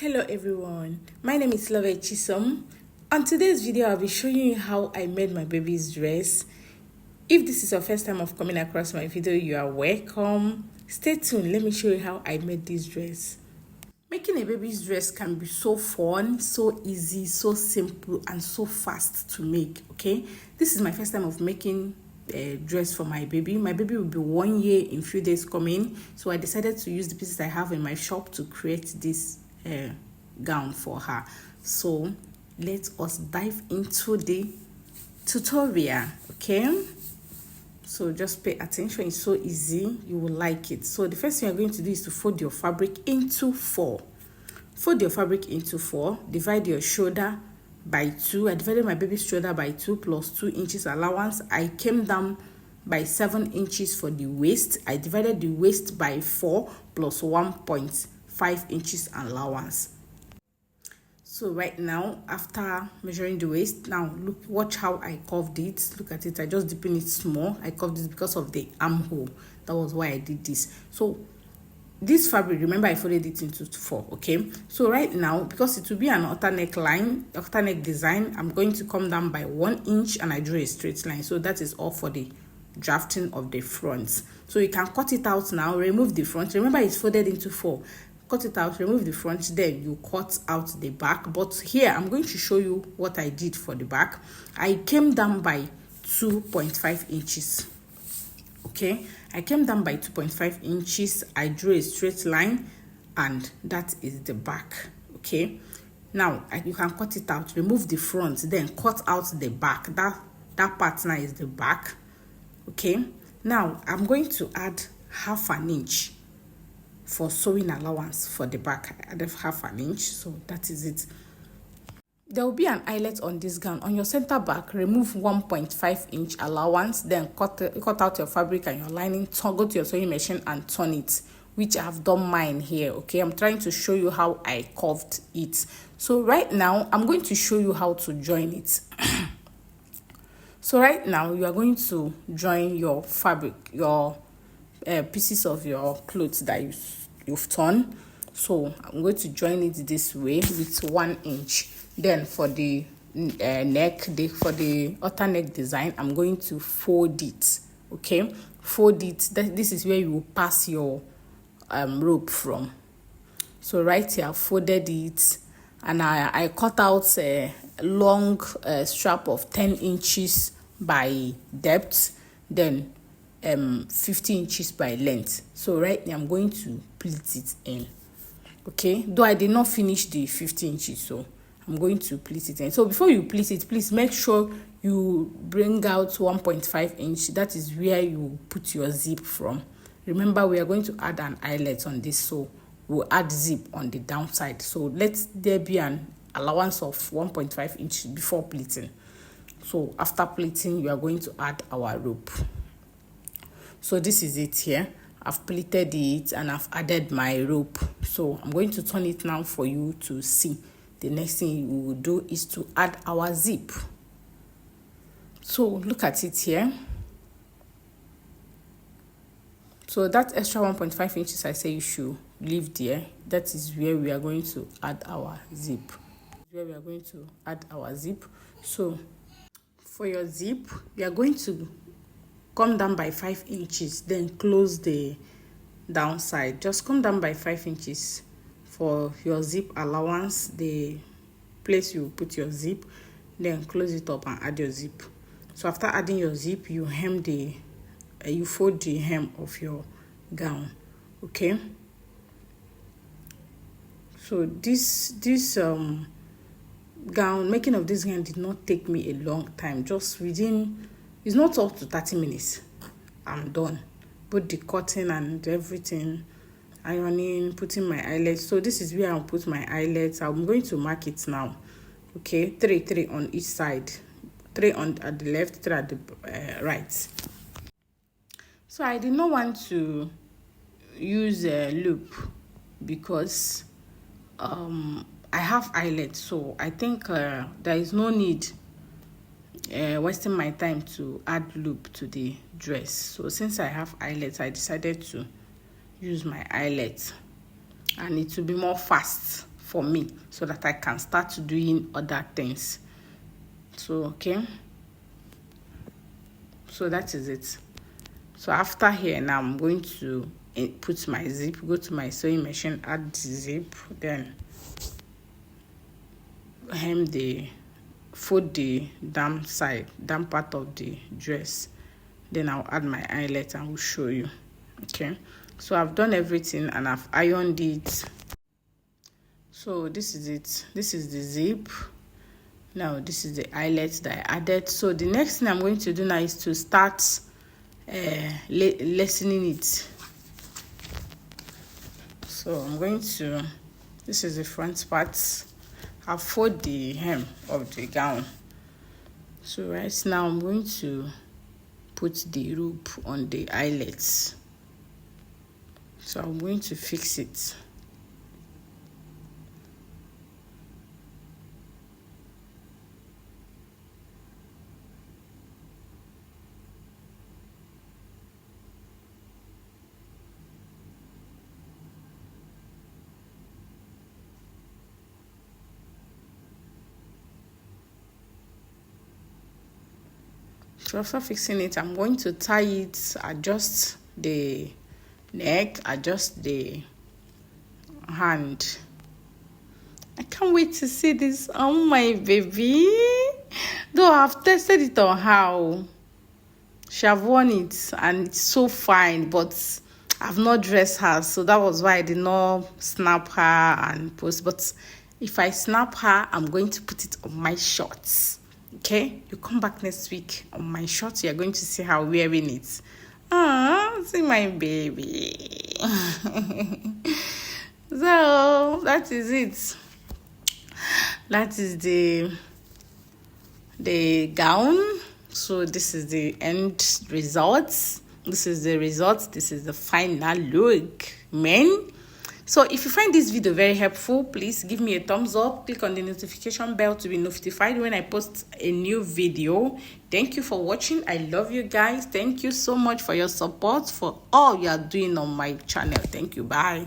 Hello everyone, my name is Love Chisom. On today's video, I'll be showing you how I made my baby's dress. If this is your first time of coming across my video, you are welcome. Stay tuned, let me show you how I made this dress. Making a baby's dress can be so fun, so easy, so simple, and so fast to make, okay? This is my first time of making a dress for my baby. My baby will be 1 year in few days coming, so I decided to use the pieces I have in my shop to create this gown for her. So let us dive into the tutorial, okay? So just pay attention, it's so easy, you will like it. So the first thing you're going to do is to fold your fabric into 4. Fold your fabric into 4, divide your shoulder by 2. I divided my baby's shoulder by 2 plus 2 inches allowance. I came down by 7 inches for the waist. I divided the waist by 4 plus 1.5 inches allowance. So right now, after measuring the waist, now look, watch how I curved it. Look at it, I just deepened it small. I curved it because of the armhole. That was why I did this. So this fabric, remember I folded it into 4, okay? So right now, because it will be an outer neckline, outer neck design, I'm going to come down by 1 inch and I drew a straight line. So that is all for the drafting of the front. So you can cut it out now, remove the front. Remember it's folded into 4. Cut it out, remove the front, then you cut out the back. But here I'm going to show you what I did for the back. I came down by 2.5 inches, okay? I came down by 2.5 inches. I drew a straight line, and that is the back, okay? Now you can cut it out, remove the front, then cut out the back. That part now is the back, okay? Now I'm going to add half an inch for sewing allowance for the back. I added half an inch, so that is it. There will be an eyelet on this gown. On your center back, remove 1.5 inch allowance, then cut out your fabric and your lining, go to your sewing machine and turn it, which I have done mine here, okay? I'm trying to show you how I curved it. So right now, I'm going to show you how to join it. So right now, you are going to join your fabric, your pieces of your clothes that you've torn. So I'm going to join it this way with 1 inch. Then for the for the outer neck design, I'm going to fold it, okay? Fold it. This is where you will pass your rope from. So right here, I folded it, and I cut out a long strap of 10 inches by depth, then 50 inches by length. So right now I'm going to pleat it in, okay? Though I did not finish the 50 inches, so I'm going to pleat it in. So before you pleat it, please make sure you bring out 1.5 inch. That is where you put your zip from. Remember, we are going to add an eyelet on this, so we'll add zip on the downside. So let there be an allowance of 1.5 inch before pleating. So after pleating, you are going to add our rope. So this is it here. I've pleated it and I've added my rope. So I'm going to turn it now for you to see. The next thing we will do is to add our zip. So look at it here. So that extra 1.5 inches I say you should leave there. That is where we are going to add our zip. So for your zip, we are going to come down by 5 inches, then close the downside. Just come down by 5 inches for your zip allowance, the place you put your zip, then close it up and add your zip. So after adding your zip, you hem you fold the hem of your gown, okay? So this gown, making of this gown did not take me a long time. Just within, it's not up to 30 minutes. I'm done. Put the cotton and everything, ironing, putting my eyelets. So this is where I'll put my eyelets. I'm going to mark it now, okay? 3 on each side, 3 at the left, 3 at the right. So I did not want to use a loop because I have eyelets, so I think there is no need wasting my time to add loop to the dress. So since I have eyelets, I decided to use my eyelets, and it will be more fast for me, so that I can start doing other things. So okay, so that is it. So after here, now I'm going to put my zip, go to my sewing machine, add the zip, then fold the down part of the dress, then I'll add my eyelet and will show you. Okay, so I've done everything and I've ironed it. So this is it. This is the zip. Now this is the eyelet that I added. So the next thing I'm going to do now is to start lessening it. So I'm going to, this is the front part. I'll fold the hem of the gown. So right now I'm going to put the rope on the eyelets. So I'm going to fix it. So after fixing it, I'm going to tie it, adjust the neck, adjust the hand. I can't wait to see this on my baby. Though I've tested it on how she have worn it and it's so fine, but I've not dressed her, so that was why I did not snap her and post. But if I snap her, I'm going to put it on my shorts. Okay, you come back next week on my shorts. You're going to see her wearing it. Ah, see my baby. So that is it. That is the gown. So this is the end results. This is the results. This is the final look, men. So if you find this video very helpful, please give me a thumbs up. Click on the notification bell to be notified when I post a new video. Thank you for watching. I love you guys. Thank you so much for your support, for all you are doing on my channel. Thank you. Bye.